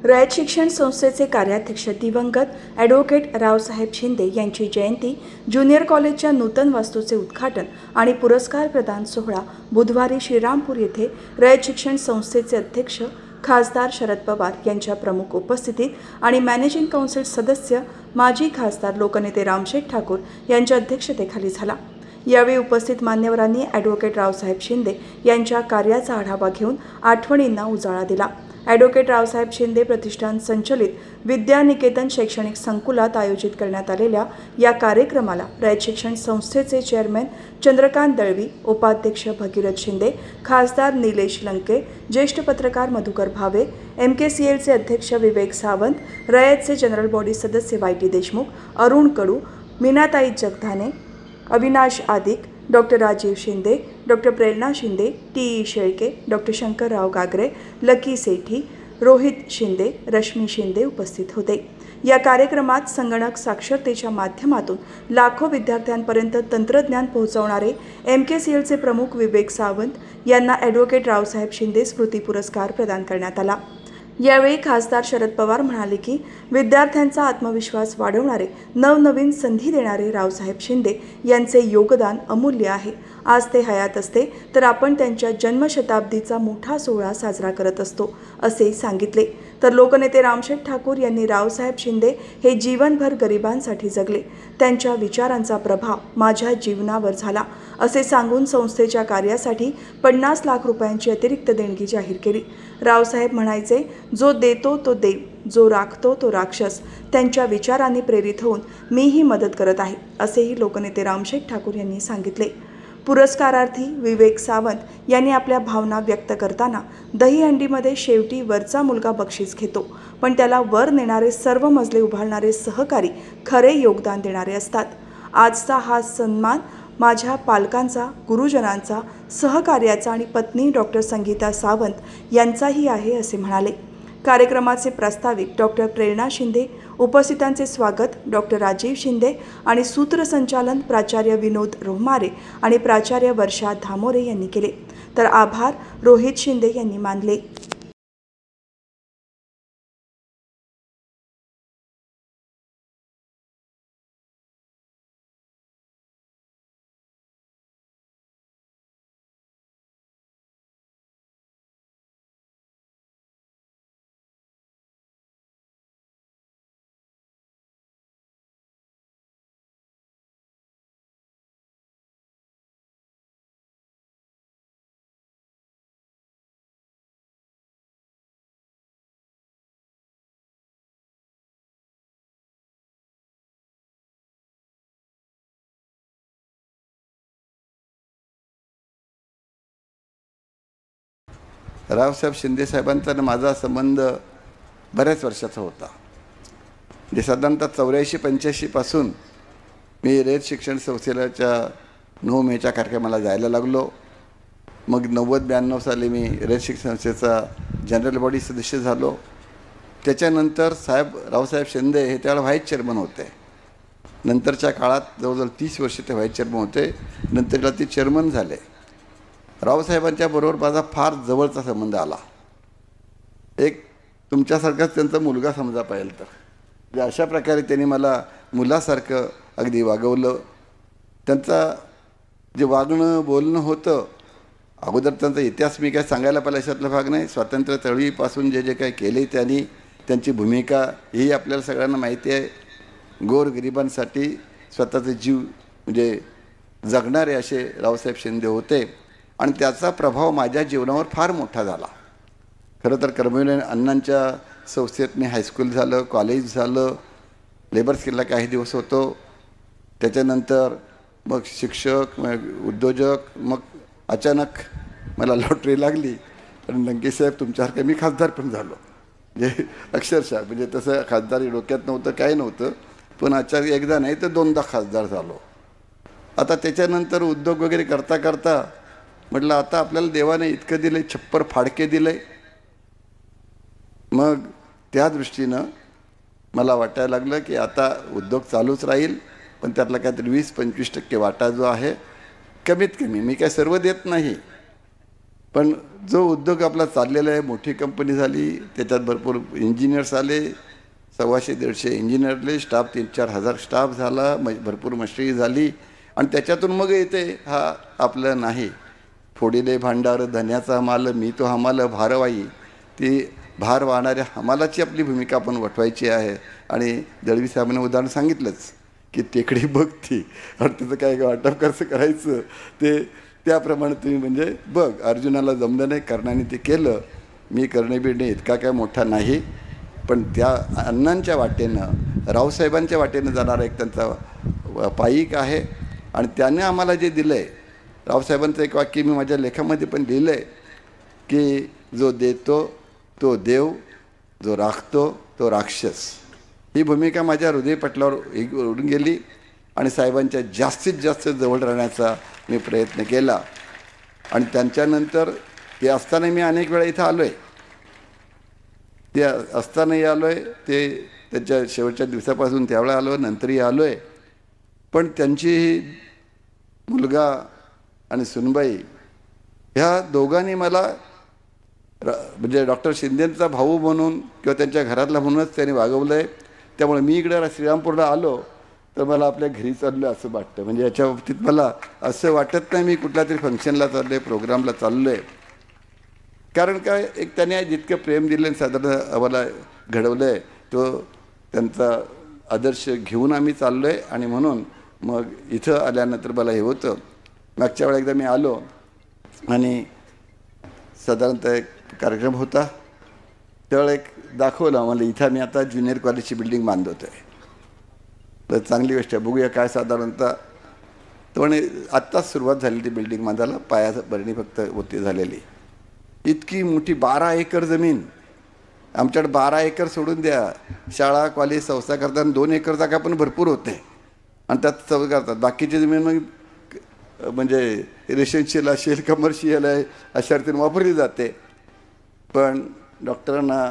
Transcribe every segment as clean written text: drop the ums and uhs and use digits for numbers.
रयत शिक्षण संस्थेचे कार्याध्यक्ष दिवंगत ॲडव्होकेट रावसाहेब शिंदे यांची जयंती, ज्युनियर कॉलेजच्या नूतन वास्तूचे उद्घाटन आणि पुरस्कार प्रदान सोहळा बुधवारी श्रीरामपूर येथे रयत शिक्षण संस्थेचे अध्यक्ष खासदार शरद पवार यांच्या प्रमुख उपस्थितीत आणि मॅनेजिंग काउन्सिल सदस्य माजी खासदार लोकनेते रामशेठ ठाकूर यांच्या अध्यक्षतेखाली झाला। यावेळी उपस्थित मान्यवरांनी ॲडव्होकेट रावसाहेब शिंदे यांच्या कार्याचा आढावा घेऊन आठवणींना उजाळा दिला। ॲडव्होकेट रावसाहेब शिंदे प्रतिष्ठान संचलित विद्यानिकेतन शैक्षणिक संकुलात आयोजित करण्यात आलेल्या या कार्यक्रमाला रयत शिक्षण संस्थेचे चेअरमॅन चंद्रकांत दळवी, उपाध्यक्ष भगीरथ शिंदे, खासदार निलेश लंके, ज्येष्ठ पत्रकार मधुकर भावे, MKCLचे अध्यक्ष विवेक सावंत, रयतचे जनरल बॉडी सदस्य YT Deshmukh, Arun Kadu, Meenatai Jagdhane, Avinash Adik, doctor Rajiv Shinde, doctor Prerna Shinde, TE Shelke, doctor Shankarrao Gagare, Lucky Sethi, Rohit Shinde, Rashmi Shinde उपस्थित होते। या कार्यक्रमात संगणक साक्षरतेच्या माध्यमातून लाखो विद्यार्थ्यांपर्यंत तंत्रज्ञान पोहोचवणारे MKCLचे प्रमुख विवेक सावंत यांना ॲडव्होकेट रावसाहेब शिंदे स्मृती पुरस्कार प्रदान करण्यात आला। यावेळी खासदार शरद पवार म्हणाले की विद्यार्थ्यांचा आत्मविश्वास वाढवणारे, नवनवीन संधी देणारे रावसाहेब शिंदे यांचे योगदान अमूल्य आहे। आज ते हयात असते तर आपण त्यांच्या जन्मशताब्दीचा मोठा सोहळा साजरा करत असतो असे सांगितले। तर लोकनेते रामशेठ ठाकूर यांनी रावसाहेब शिंदे हे जीवनभर गरिबांसाठी जगले, त्यांच्या विचारांचा प्रभाव माझ्या जीवनावर झाला असे सांगून संस्थेच्या कार्यासाठी 50 लाख रुपयांची अतिरिक्त देणगी जाहीर केली। रावसाहेब म्हणायचे, जो देतो तो देव, जो राखतो तो राक्षस। त्यांच्या विचारांनी प्रेरित होऊन मीही मदत करत आहे असेही लोकनेते रामशेठ ठाकूर यांनी सांगितले। पुरस्कारार्थी विवेक सावंत यांनी आपल्या भावना व्यक्त करताना दहीहंडीमध्ये शेवटी वरचा मुलगा बक्षीस घेतो, पण त्याला वर नेणारे सर्व मजले उभारणारे सहकारी खरे योगदान देणारे असतात। आजचा हा सन्मान माझ्या पालकांचा, गुरुजनांचा, सहकार्याचा आणि पत्नी डॉक्टर संगीता सावंत यांचाही आहे असे म्हणाले। कार्यक्रमाचे प्रास्ताविक डॉक्टर प्रेरणा शिंदे, उपस्थितांचे स्वागत डॉक्टर राजीव शिंदे आणि सूत्रसंचालन प्राचार्य विनोद रोहमारे आणि प्राचार्य वर्षा धामोरे यांनी केले, तर आभार रोहित शिंदे यांनी मानले। रावसाहेब शिंदे साहेबांचा आणि माझा संबंध बऱ्याच वर्षाचा होता। म्हणजे साधारणतः 84-85 पासून मी रयत शिक्षण संस्थेच्या 9 मेच्या कार्यक्रमाला जायला लागलो। मग 90-92 साली मी रयत शिक्षण संस्थेचा जनरल बॉडी सदस्य झालो। त्याच्यानंतर रावसाहेब शिंदे हे त्यावेळेला व्हाईस चेअरमन होते। नंतरच्या काळात जवळजवळ 30 वर्ष ते व्हाईस चेअरमन होते, नंतर ते चेअरमन झाले। रावसाहेबांच्या बरोबर माझा फार जवळचा संबंध आला। एक तुमच्यासारखाच त्यांचा मुलगा समजा पाहिजे तर, म्हणजे अशा प्रकारे त्यांनी मला मुलासारखं अगदी वागवलं। त्यांचा जे वागणं बोलणं होतं, अगोदर त्यांचा इतिहास मी काय सांगायला पाहिजे अशातला भाग नाही। स्वातंत्र्य चळवळीपासून जे जे काही केले त्यांनी, त्यांची भूमिका ही आपल्याला सगळ्यांना माहिती आहे। गोरगरिबांसाठी स्वतःचा जीव म्हणजे जगणारे असे रावसाहेब शिंदे होते आणि त्याचा प्रभाव माझ्या जीवनावर फार मोठा झाला। खरं तर कर्मवीर अण्णांच्या संस्थेत मी हायस्कूल झालं, कॉलेज झालं, लेबर स्किलला काही दिवस होतो। त्याच्यानंतर मग शिक्षक, मग उद्योजक, मग अचानक मला लॉटरी लागली आणि लंकेसाहेब तुमच्यासारखं मी खासदार पण झालो। म्हणजे अक्षरशः म्हणजे तसं खासदारी डोक्यात नव्हतं, काही नव्हतं, पण अचानक एकदा नाही तर 2दा खासदार झालो। आता त्याच्यानंतर उद्योग वगैरे करता करता म्हटलं आता आपल्याला देवाने इतकं दिलं, छप्पर फाडके दिले। मग त्या दृष्टीनं मला वाटायला लागलं की आता उद्योग चालूच राहील, पण त्यातला काहीतरी 20-25% वाटा जो आहे कमीत कमी, मी काय सर्व देत नाही, पण जो उद्योग आपला चाललेला आहे, मोठी कंपनी झाली, त्याच्यात भरपूर इंजिनियर्स आले, 100-150 इंजिनियरले, स्टाफ 3-4 हजार स्टाफ झाला, भरपूर मशिनरी झाली, आणि त्याच्यातून मग येते हा आपलं नाही फोडीले भांडार धन्याचा माल मी तो हमाल भारवाई, ती भार वाहणाऱ्या हमालाची आपली भूमिका आपण वठवायची आहे. आणि दळवी साहेबांनी उदाहरण सांगितलंच की टेकडी बघती आणि त्याचं काय वाटप कसं करायचं ते त्याप्रमाणे तुम्ही म्हणजे बघ. अर्जुनाला जमलं नाही, कर्णाने ते केलं, मी कर्णबीडने इतका काय मोठा नाही, पण त्या अण्णांच्या वाटेनं, रावसाहेबांच्या वाटेनं जाणारा एक त्यांचा पाईक आहे. आणि त्याने आम्हाला जे दिलं आहे, रावसाहेबांचं एक वाक्य मी माझ्या लेखामध्ये पण लिहिलं आहे की जो देतो तो देव, जो राखतो तो राक्षस. ही भूमिका माझ्या हृदयपटलावर उडून गेली आणि साहेबांच्या जास्तीत जास्त जवळ राहण्याचा मी प्रयत्न केला. आणि त्यांच्यानंतर ते असताना मी अनेक वेळा इथं आलो आहे, ते असतानाही आलो आहे, ते त्याच्या शेवटच्या दिवसापासून त्यावेळेला आलो, नंतरही आलो आहे. पण त्यांची मुलगा आणि सुनबाई ह्या दोघांनी मला म्हणजे डॉक्टर शिंदेंचा भाऊ म्हणून किंवा त्यांच्या घरातला म्हणूनच त्यांनी वागवलं आहे. त्यामुळे मी इकडे श्रीरामपूरला आलो तर मला आपल्या घरी चाललं असं वाटतं. म्हणजे याच्या बाबतीत मला असं वाटत नाही मी कुठल्या तरी फंक्शनला चाललो आहे, प्रोग्रामला चाललो आहे. कारण काय, एक त्याने जितकं प्रेम दिलं आणि साधारण आम्हाला घडवलं आहे, तो त्यांचा आदर्श घेऊन आम्ही चाललो आहे. आणि म्हणून मग इथं आल्यानंतर मला हे होतं. मागच्या वेळा एकदा मी आलो आणि साधारणतः एक कार्यक्रम होता, त्यावेळेला एक दाखवलं आम्हाला, इथं मी आता ज्युनियर कॉलेजची बिल्डिंग बांधत आहे. तर चांगली गोष्ट आहे, बघूया काय साधारणतः. तर म्हणे आत्ताच सुरुवात झाली ती बिल्डिंग बांधायला, पायाचं भरणी फक्त होती झालेली. इतकी मोठी 12 एकर जमीन, आमच्याकडे 12 एकर सोडून द्या, शाळा कॉलेज संस्था करताना 2 एकर जागा पण भरपूर होते आणि त्यात सगळं करतात. बाकीची जमीन मग म्हणजे रेसिडेन्शियल असेल, कमर्शियल आहे, अशा रीतीने वापरली जाते. पण डॉक्टरांना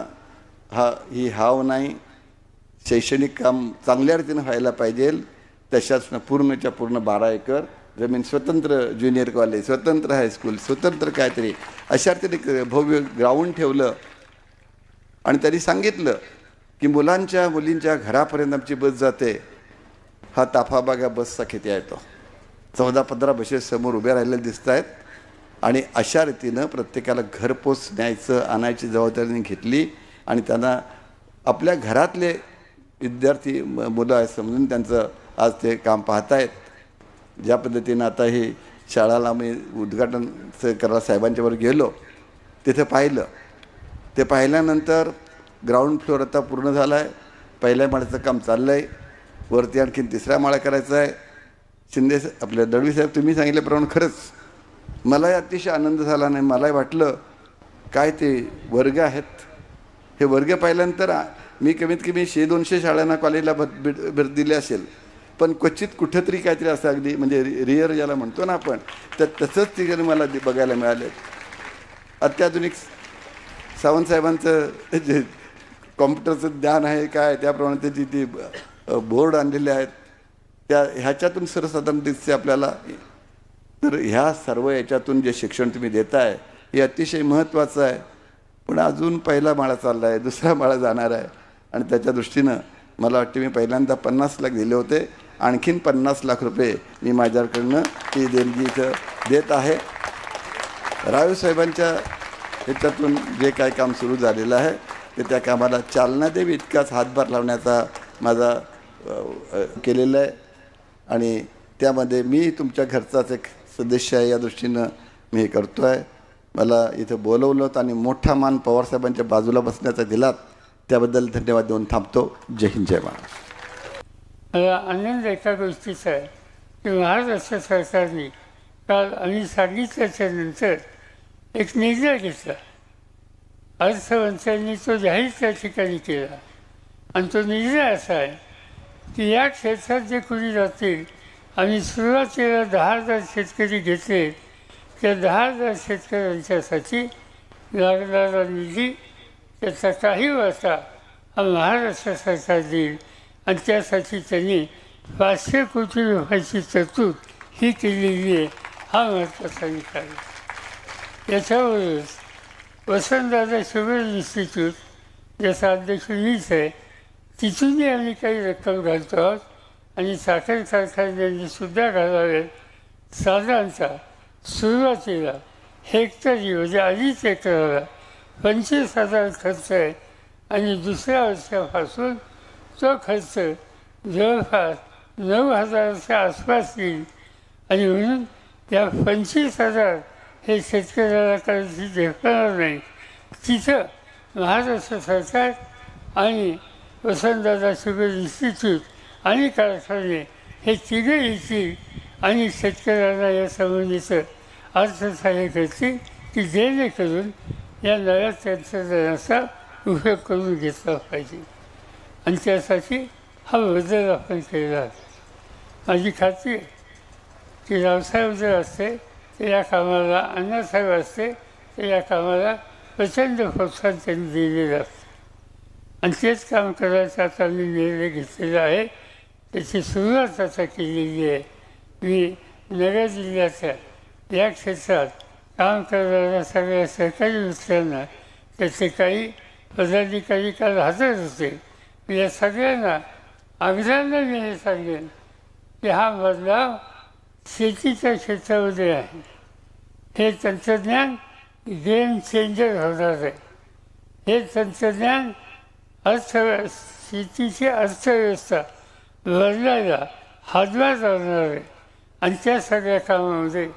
ही हाव नाही, शैक्षणिक काम चांगल्या रीतीनं व्हायला पाहिजे, तशाच पूर्णच्या पूर्ण 12 एकर जमीन, स्वतंत्र ज्युनियर कॉलेज, स्वतंत्र हायस्कूल, स्वतंत्र काहीतरी अशा रीतीने भव्य ग्राउंड ठेवलं. आणि त्यांनी सांगितलं की मुलींच्या घरापर्यंत आमची बस जाते, हा ताफा बागा बसचा किती आहे तो 14-15 बसेस समोर उभ्या राहिलेले दिसत आहेत. आणि अशा रीतीनं प्रत्येकाला घरपोच न्यायचं आणायची जबाबदारी घेतली. आणि त्यांना आपल्या घरातले विद्यार्थी मुलं आहेत समजून त्यांचं आज ते काम पाहत आहेत. ज्या पद्धतीनं आता ही शाळाला मी उद्घाटन करायला साहेबांच्यावर गेलो, तिथं पाहिलं. ते पाहिल्यानंतर ग्राउंड फ्लोअर आता पूर्ण झाला आहे, पहिल्या माळ्याचं काम चाललं आहे, वरती आणखीन 3रा माळा करायचा आहे. शिंदे आपल्या दळवी साहेब तुम्ही सांगितल्याप्रमाणे खरंच मलाही अतिशय आनंद झाला. नाही मलाही वाटलं काय ते वर्ग आहेत, हे वर्ग पाहिल्यानंतर मी कमीत कमी 100-200 शाळांना कॉलेजला भेट दिली असेल, पण क्वचित कुठंतरी काहीतरी असं अगदी म्हणजे रिअर ज्याला म्हणतो ना आपण, तर तसंच ठिकाणी मला बघायला मिळाले. अत्याधुनिक सावंतसाहेबांचं जे कॉम्प्युटरचं ज्ञान आहे काय, त्याप्रमाणे त्याची ती बोर्ड आणलेले आहेत, त्या ह्याच्यातून सर्वसाधारण दिसते आपल्याला. तर ह्या सर्व याच्यातून जे शिक्षण तुम्ही देताय हे अतिशय महत्त्वाचं आहे. पण अजून पहिला माळा चालला आहे, 2रा माळा जाणार आहे. आणि त्याच्या दृष्टीनं मला वाटते मी पहिल्यांदा 50 लाख दिले होते, आणखीन 50 लाख रुपये मी माझ्याकडनं ती देणगी इथं देत आहे. रावसाहेबांच्या ह्याच्यातून जे काय काम सुरू झालेलं आहे ते त्या कामाला चालना द्यावी इतकाच हातभार लावण्याचा माझा केलेला आहे. आणि त्यामध्ये मी तुमच्या घरचाच एक सदस्य आहे या दृष्टीनं मी हे करतो आहे. मला इथं बोलवलं होतं आणि मोठा मान पवारसाहेबांच्या बाजूला बसण्याचा दिलात, त्याबद्दल धन्यवाद देऊन थांबतो. जय हिंद, जय महाराष्ट्र. मला आनंद एका गोष्टीचा आहे की महाराष्ट्र सरकारने काल आम्ही सांगितल्याच्यानंतर एक निर्णय घेतला. अर्थमंत्र्यांनी तो जाहीर त्या ठिकाणी केला आणि तो निर्णय असा आहे की या क्षेत्रात जे कोणी जातील, आम्ही सुरुवातीला 10,000 शेतकरी घेतले, त्या 10,000 शेतकऱ्यांच्यासाठी लागणारा निधी त्याचा काही वाटा हा महाराष्ट्र सरकार देईल. आणि त्यासाठी त्यांनी 500 कोटी रुपयाची तरतूद ही केलेली आहे. हा महत्त्वाचा निकाल. याच्यावरच वसंतदादा शुगर इन्स्टिट्यूट, ज्याचा अध्यक्ष मीच आहे, तिथूनही आम्ही काही रक्कम घालतो आहोत आणि साखर कारखान्यांनी सुद्धा घालावेत. साधारणतः सुरुवातीला हेक्टरी म्हणजे 2.5 एकराला 25,000 खर्च आहे आणि दुसऱ्या वर्षापासून तो खर्च जवळपास 9,000च्या आसपास येईल. आणि म्हणून या 25,000 हे शेतकऱ्याला करायची झेपणार नाही. तिथं महाराष्ट्र सरकार आणि वसंतदादा शुगर इन्स्टिट्यूट आणि कारखाने हे तिघे येतील आणि शेतकऱ्यांना या संबंधीचं अर्थसहाय्य करतील की जेणेकरून या नव्या तंत्रज्ञानाचा उपयोग करून घेतला पाहिजे. आणि त्यासाठी हा बदल आपण केला आहे. माझी खात्री आहे की रावसाहेब जर असते तर या कामाला, अण्णासाहेब असते तर या कामाला प्रचंड प्रोत्साहन त्यांनी दिलेलं असतं. आणि तेच काम करायचं आता मी निर्णय घेतलेला आहे. त्याची सुरुवात आता केलेली आहे. मी नगर जिल्ह्याच्या या क्षेत्रात काम करणाऱ्या सगळ्या सरकारी मित्रांना, त्याचे काही पदाधिकारी काल हजर होते, या सगळ्यांना आग्रहानं मी हे सांगेन की हा बदलाव शेतीच्या क्षेत्रामध्ये आहे. हे तंत्रज्ञान गेम चेंजर होणार आहे. हे तंत्रज्ञान शेतीची अर्थव्यवस्था बदलायला हातभार लावणार आहे. आणि त्या सगळ्या कामामध्ये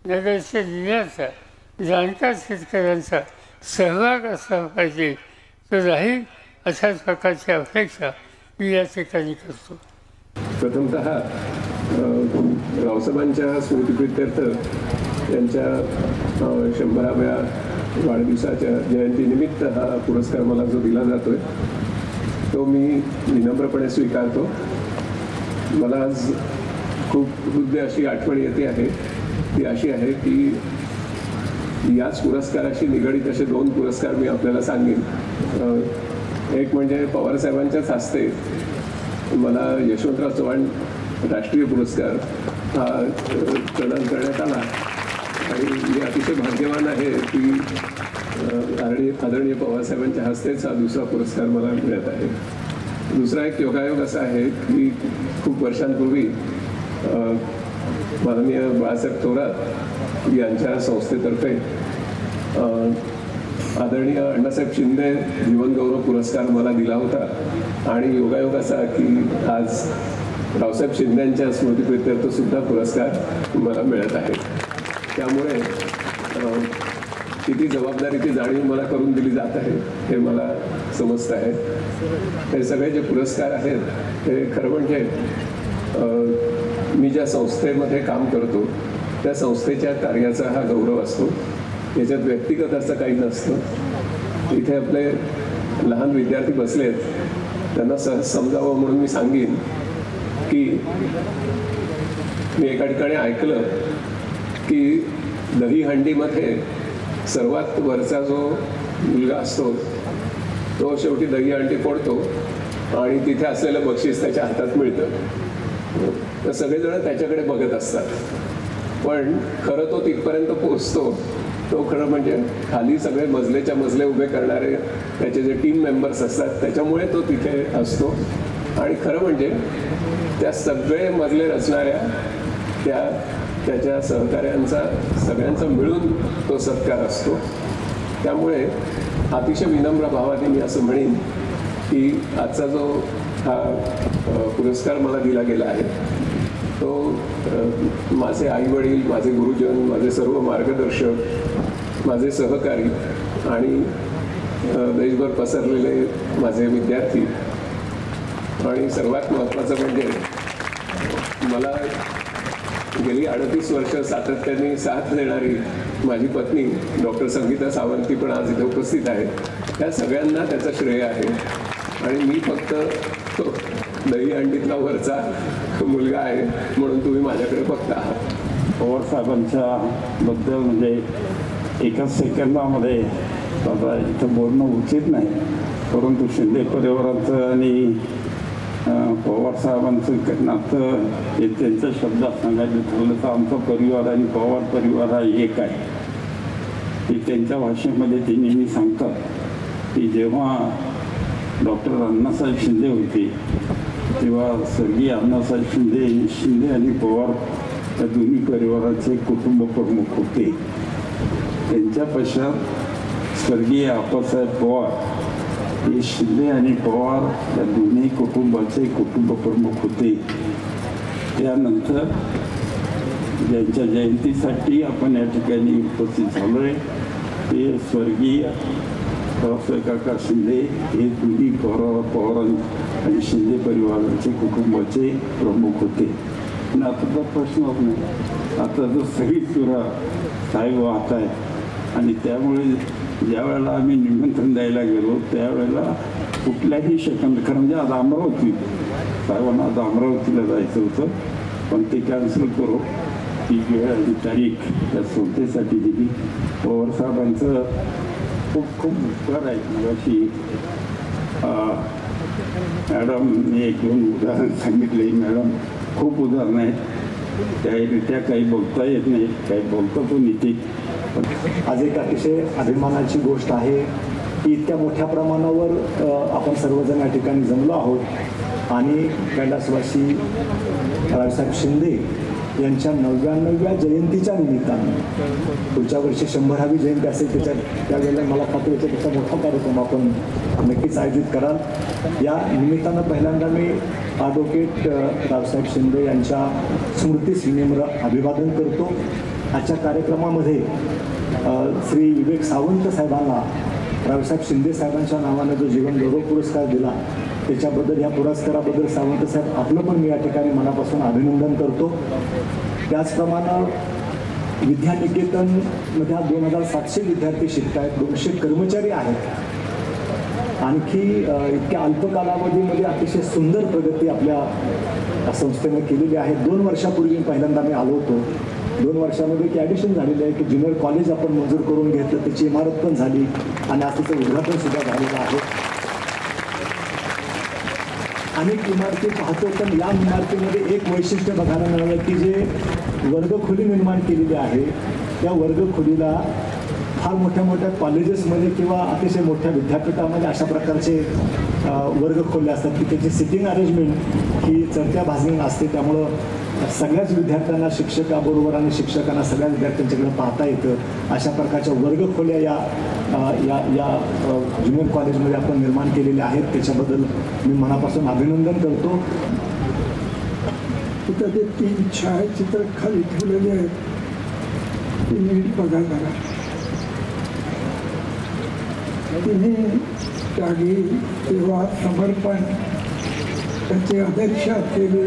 नगरच्या जिल्ह्याचा जाणकार शेतकऱ्यांचा सहभाग असला पाहिजे. तो राहील अशाच प्रकारची अपेक्षा मी या ठिकाणी करतो. प्रथमतः रावसाहेबांच्या स्मृतिप्रित्यर्थ त्यांच्या 100व्या वाढदिवसाच्या जयंतीनिमित्त हा पुरस्कार मला जो दिला जातोय तो मी विनम्रपणे स्वीकारतो. मला आज खूप हृदय अशी आठवण येते आहे. ती अशी आहे की याच पुरस्काराशी निगडीत असे 2 पुरस्कार मी आपल्याला सांगेन. एक म्हणजे पवारसाहेबांच्याच हस्ते मला यशवंतराव चव्हाण राष्ट्रीय पुरस्कार हा प्रदान करण्यात आला आणि मी अतिशय भाग्यवान आहे की आदरणीय पवारसाहेबांच्या हस्तेच हा दुसरा पुरस्कार मला मिळत आहे. दुसरा एक योगायोग असा आहे की खूप वर्षांपूर्वी माननीय बाळासाहेब थोरात यांच्या संस्थेतर्फे आदरणीय अण्णासाहेब शिंदे जीवनगौरव पुरस्कार मला दिला होता. आणि योगायोग असा की आज रावसाहेब शिंदेंच्या स्मृतिप्रित्यर्थ सुद्धा पुरस्कार मला मिळत आहे. त्यामुळे किती जबाबदारीची जाणीव मला करून दिली जात आहे हे मला समजत आहे. हे सगळे जे पुरस्कार आहेत हे खरं म्हणजे मी ज्या संस्थेमध्ये काम करतो त्या संस्थेच्या कार्याचा हा गौरव असतो. याच्यात व्यक्तिगत असं काही नसतं. इथे आपले लहान विद्यार्थी बसलेत, त्यांना सहज समजावं म्हणून मी सांगेन की मी एका ठिकाणी ऐकलं की दहीहंडीमध्ये सर्वात वरचा जो मुलगा असतो तो शेवटी दहीहंडी फोडतो आणि तिथे असलेलं बक्षीस त्याच्या हातात मिळतं. तर सगळेजण त्याच्याकडे बघत असतात, पण खरं तो तिथपर्यंत पोचतो तो खरं म्हणजे खाली सगळे मजलेच्या मजले उभे करणारे त्याचे जे टीम मेंबर्स असतात त्याच्यामुळे तो तिथे असतो. आणि खरं म्हणजे त्या सगळे मजले रचणाऱ्या त्याच्या सहकाऱ्यांचा सगळ्यांचा मिळून तो सत्कार असतो. त्यामुळे अतिशय विनम्र भावाने मी असं म्हणेन की आजचा जो हा पुरस्कार मला दिला गेला आहे तो माझे आईवडील, माझे गुरुजन, माझे सर्व मार्गदर्शक, माझे सहकारी आणि देशभर पसरलेले माझे विद्यार्थी आणि सर्वात महत्त्वाचं म्हणजे मला गेली 38 वर्ष सातत्याने साथ देणारी माझी पत्नी डॉक्टर संगीता सावंत पण आज इथे उपस्थित आहे. त्या सगळ्यांना त्याचं श्रेय आहे. आणि मी फक्त तो दहीहंडीतला वरचा मुलगा आहे म्हणून तुम्ही माझ्याकडे बघता आहात. पवार साहेबांच्या बद्दल म्हणजे एकाच सेकंदामध्ये आता इथं बोलणं उचित नाही, परंतु शिंदे परिवाराचं आणि पवार साहेबांचं नातं हे त्यांच्या शब्दात सांगायचं ठरलं तर आमचा परिवार आणि पवार परिवार हा एक आहे. की त्यांच्या भाषेमध्ये ते नेहमी सांगतात की जेव्हा डॉक्टर अण्णासाहेब शिंदे होते तेव्हा स्वर्गीय अण्णासाहेब शिंदे आणि पवार या दोन्ही परिवाराचे कुटुंब प्रमुख होते. त्यांच्या पश्चात स्वर्गीय आप्पासाहेब पवार हे शिंदे आणि पवार या दोन्ही कुटुंबाचे कुटुंब प्रमुख होते. त्यानंतर ज्यांच्या जयंतीसाठी आपण या ठिकाणी उपस्थित झालो आहे ते स्वर्गीय रावसाहेब काका शिंदे हे दोन्ही पवार आणि शिंदे परिवाराचे कुटुंबाचे प्रमुख होते. आणि आता तर प्रश्नच नाही, आता जो सगळी चुरा साहेब वाहत आहे. आणि त्यामुळे ज्या वेळेला आम्ही निमंत्रण द्यायला गेलो त्यावेळेला कुठल्याही सेकंद खरं म्हणजे आज अमरावती साहेबांना आज अमरावतीला जायचं होतं पण ते कॅन्सल करू ती वेळ आणि तारीख त्या संस्थेसाठी दिली. पवार साहेबांचं खूप खूप उपकार आहे. मगाशी मॅडमने एक दोन उदाहरण सांगितले. मॅडम खूप उदाहरणं आहेत, त्यारित्या काही बोलता येत नाही, काही बोलता पण येते. आज एक अतिशय अभिमानाची गोष्ट आहे की इतक्या मोठ्या प्रमाणावर आपण सर्वजण या ठिकाणी जमलो आहोत आणि कैलासवासी रावसाहेब शिंदे यांच्या 99व्या जयंतीच्या निमित्तानं पुढच्या वर्षी 100वी जयंती असेल त्यावेळेला मला खात्री याच्यापेक्षा मोठा कार्यक्रम आपण नक्कीच आयोजित कराल. या निमित्तानं पहिल्यांदा मी ॲडव्होकेट रावसाहेब शिंदे यांच्या स्मृतीस विनम्र अभिवादन करतो. आजच्या कार्यक्रमामध्ये श्री विवेक सावंत साहेबांना रावसाहेब शिंदे साहेबांच्या नावानं जो जीवन गौरव पुरस्कार दिला त्याच्याबद्दल या पुरस्काराबद्दल सावंत साहेब आपलं पण मी या ठिकाणी मनापासून अभिनंदन करतो. त्याचप्रमाणे विद्यानिकेतनमध्ये 2700 विद्यार्थी शिकत आहेत, 200 कर्मचारी आहेत. आणखी इतक्या अल्प कालावधीमध्ये अतिशय सुंदर प्रगती आपल्या संस्थेने केलेली आहे. 2 वर्षापूर्वी पहिल्यांदा मी आलो होतो. 2 वर्षामध्ये एक ॲडिशन झालेलं आहे की ज्युनियर कॉलेज आपण मंजूर करून घेतलं, त्याची इमारत पण झाली आणि आज त्याचं उद्घाटन सुद्धा झालेलं आहे. अनेक इमारती पाहतो पण या इमारतीमध्ये एक वैशिष्ट्य बघायला मिळालं की जे वर्गखोली निर्माण केलेली आहे त्या वर्गखोलीला फार मोठ्या मोठ्या कॉलेजेसमध्ये किंवा अतिशय मोठ्या विद्यापीठामध्ये अशा प्रकारचे वर्ग खोले असतात की त्याची सिटिंग अरेंजमेंट ही चढत्या भाजणी असते. त्यामुळं सगळ्याच विद्यार्थ्यांना शिक्षकाबरोबर आणि शिक्षकांना सगळ्या विद्यार्थ्यांच्याकडे पाहता येतं. अशा प्रकारच्या वर्ग खोल्या या ज्युनियर कॉलेजमध्ये आपण निर्माण केलेल्या आहेत. त्याच्याबद्दल मी मनापासून अभिनंदन करतो. तिथं ते 3 छायाचित्र खाली ठेवलेले आहेत, ते नीट बघा जरा. तिने त्यागी सेवा समर्पण त्याचे आदर्श असलेले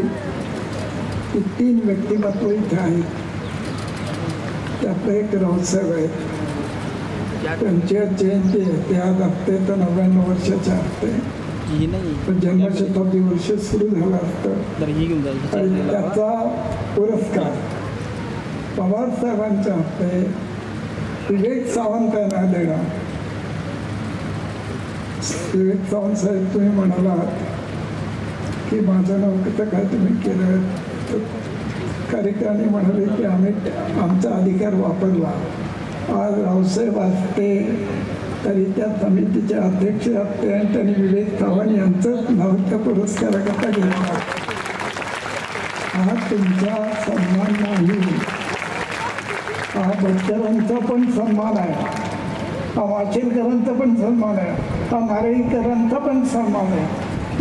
3 व्यक्तिमत्व इथे आहेत. त्यातलं एक रावसाहेब आहेत, त्यांची जयंती आहे. ते आज असते तर 99 वर्षाचे असते, पण जन्मशताब्दी वर्ष सुरू झालं असतं. आणि त्याचा पुरस्कार पवार साहेबांच्या हस्ते विवेक सावंत यांना देणं. विवेक सावंत साहेब तुम्ही म्हणालात की माझं नाव कसं काय तुम्ही केलं, कार्यक्रमाने म्हणाले की आम्ही आमचा अधिकार वापरला. आज रावसाहेब असते तरी त्या समितीचे अध्यक्ष असते आणि त्यांनी विवेक सावंत यांचंच नाव त्या पुरस्काराकरता घेतला. हा तुमचा सन्मान नाही, हा बच्चरांचा पण सन्मान आहे, हा वाचेलकरांचा पण सन्मान आहे, हा नारळीकरांचा पण सन्मान आहे.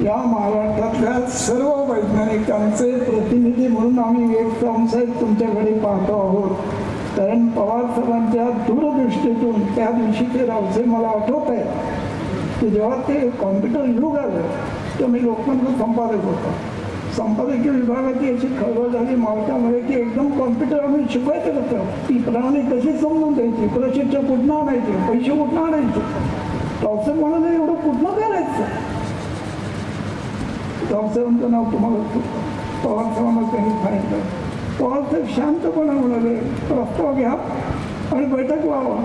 या महाराष्ट्रातल्या सर्व वैज्ञानिकांचे प्रतिनिधी म्हणून आम्ही विवेक सावंत साहेब तुमच्याकडे पाहतो आहोत. कारण पवार साहेबांच्या दूरदृष्टीतून त्या दिवशीचे रावसाहेब मला आठवत आहे की जेव्हा ते कॉम्प्युटर युग आलं तेव्हा मी लोकमतचा संपादक होतो. संपादकीय विभागाची याची खळबळ झाली मालकामध्ये की एकदम कॉम्प्युटर आम्ही शिकवायचं कसं, ती प्रणाली कशी समजून द्यायची, प्रशिक्षक कुठनं आणायचे, पैसे कुठनं आणायचे. रावसाहेब म्हणाले एवढं कुठनं करायचं. रावसाहेबांचं नाव तुम्हाला पवार साहेबांना त्यांनी सांगितलं. पवारसाहेब शांतपणे म्हणाले प्रस्ताव घ्या आणि बैठक व्हावा.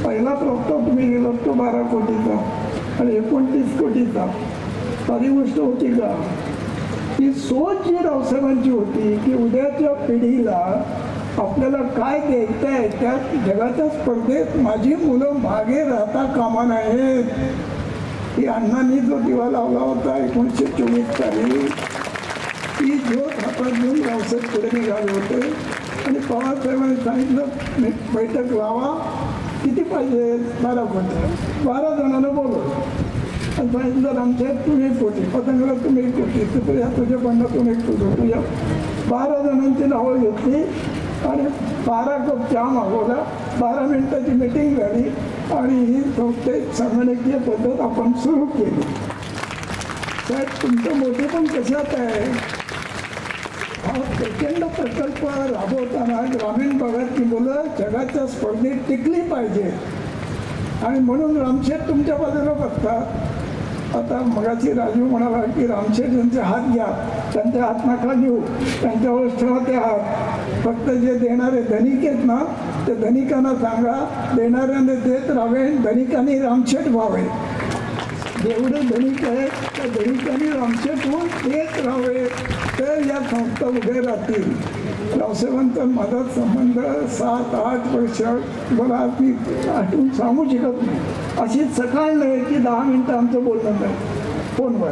पहिला प्रस्ताव तुम्ही दिला तो 12 कोटीचा आणि 29 कोटीचा. साधी गोष्ट होती का. ती सोच जी रावसाहेबांची होती की उद्याच्या पिढीला आपल्याला काय द्यायचं आहे त्या जगाच्या स्पर्धेत माझी मुलं मागे राहता कामा नयेत. की अण्णांनी जो दिवा लावला होता 1924 साली, ती ज्योत हातात घेऊन रावसाहेब पुढे निघाले होते आणि पवारसाहेबांनी सांगितलं बैठक लावा, किती पाहिजे 12 कोटी. 12 जणांना बोलवलं आणि सांगितलं रामसाहेब तुम्ही एक कोटी, पतंगला तुम्ही एक कोटी, तुझ्या तुझ्या बंडातून एक तुझं, तुझ्या 12 जणांची नावं घेतली आणि 12 कप चहा मागवला. 12 मिनिटाची मिटिंग झाली आणि ही संस्थेत संगणकीय पद्धत आपण सुरू केली. साहेब तुमचं मोठे पण कशात आहे, हा प्रचंड प्रकल्प राबवताना ग्रामीण भागातली मुलं जगाच्या स्पर्धेत टिकली पाहिजे आणि म्हणून रामशेठ तुमच्या बाजूला बघतात. आता मगाशी राजू म्हणाला की रामशेठ यांचे हात घ्या, त्यांच्या हात नका घेऊ, त्यांच्यावर ठेवा ते हात. फक्त जे देणारे धनिक आहेत ना, ते धनिकांना सांगा देणाऱ्याने देत राहावे, धनिकांनी रामशेठ व्हावे. जेवढे धनिक आहेत त्या धनिकांनी रामशेठ होऊन देत राहावे, तर या संस्था उभे राहतील. रावसाहेबांचा माझा संबंध 7-8 वर्ष मला मी आठवून सांगू शकत नाही. अशी सकाळ नाही की 10 मिनटं आमचं बोलणं नाही फोनवर.